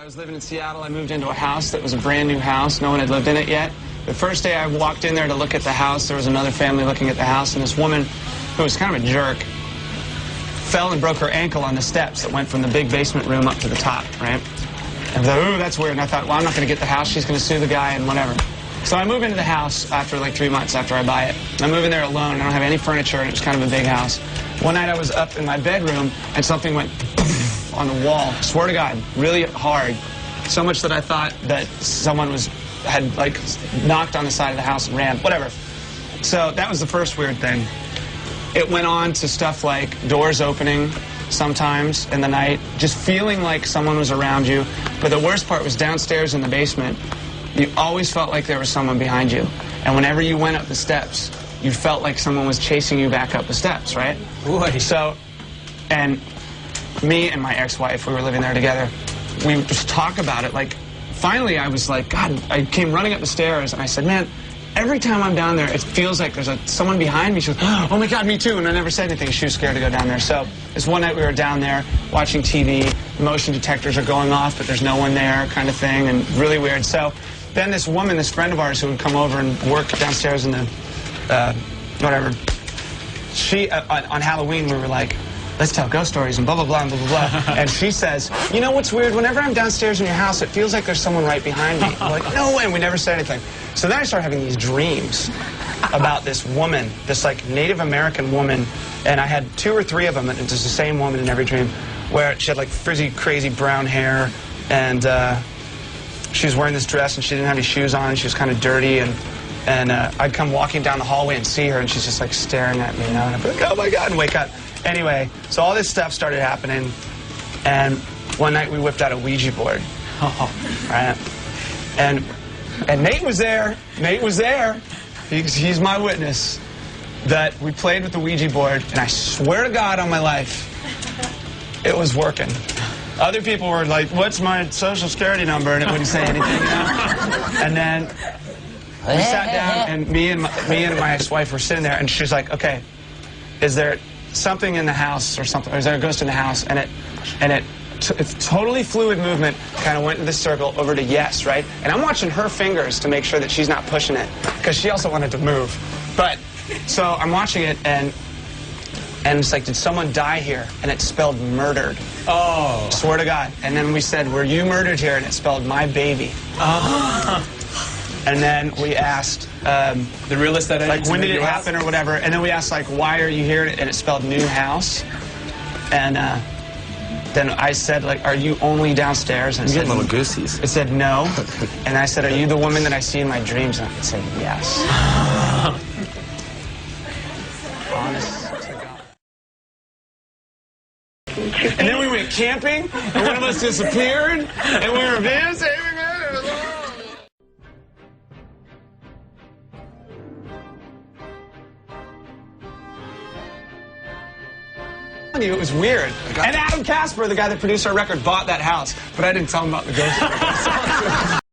was living in Seattle. I moved into a house that was a brand new house. No one had lived in it yet. The first day I walked in there to look at the house, there was another family looking at the house, and this woman, who was kind of a jerk, fell and broke her ankle on the steps that went from the big basement room up to the top, right? And I thought, ooh, that's weird. And I thought, well, I'm not going to get the house. She's going to sue the guy and whatever. So I move into the house after like 3 months after I buy it. I move in there alone. I don't have any furniture, and it was kind of a big house. One night I was up in my bedroom, and something went on the wall. Swear to God, really hard. So much that I thought that someone had like knocked on the side of the house and ran, whatever. So that was the first weird thing. It went on to stuff like doors opening sometimes in the night, just feeling like someone was around you. But the worst part was downstairs in the basement, you always felt like there was someone behind you. And whenever you went up the steps, you felt like someone was chasing you back up the steps, right? Boy. So, and me and my ex-wife, we were living there together, we would just talk about it. Like, finally I was like, God, I came running up the stairs and I said, man, every time I'm down there, it feels like there's someone behind me. She goes, oh my God, me too. And I never said anything. She was scared to go down there. So this one night we were down there watching TV. Motion detectors are going off, but there's no one there, kind of thing, and really weird. So then this woman, this friend of ours who would come over and work downstairs in the, whatever, she, on Halloween, we were like, let's tell ghost stories and blah, blah, blah, and blah, blah, blah. And she says, you know what's weird? Whenever I'm downstairs in your house, it feels like there's someone right behind me. I'm like, no way, and we never said anything. So then I started having these dreams about this woman, this like Native American woman, and I had 2 or 3 of them, and it's the same woman in every dream, where she had like frizzy, crazy brown hair, and she was wearing this dress, and she didn't have any shoes on, and she was kind of dirty, and I'd come walking down the hallway and see her, and she's just like staring at me, you know, and I'd be like, oh my God, and wake up. Anyway, so all this stuff started happening, and one night we whipped out a Ouija board. Right? And Nate was there. Nate was there. He's my witness that we played with the Ouija board, and I swear to God on my life, it was working. Other people were like, what's my social security number? And it wouldn't say anything, you know? And then we sat down, and me and my ex-wife were sitting there, and she's like, okay, is there something in the house or something, or is there a ghost in the house? And it's totally fluid movement, kind of went in this circle over to yes, right? And I'm watching her fingers to make sure that she's not pushing it, because she also wanted to move. But, so I'm watching it, and it's like, did someone die here? And it spelled murdered. Oh. Swear to God. And then we said, were you murdered here? And it spelled my baby. Oh. And then we asked, the realist that like, when did it happen or whatever? And then we asked, like, why are you here? And it spelled new house. And then I said, like, are you only downstairs? And you get little goosies. It said no. And I said, are you the woman that I see in my dreams? And it said yes. Honest to God. And then we went camping, and one of us disappeared, and we were dancing. It was weird. And Adam Casper, the guy that produced our record, bought that house, but I didn't tell him about the ghost.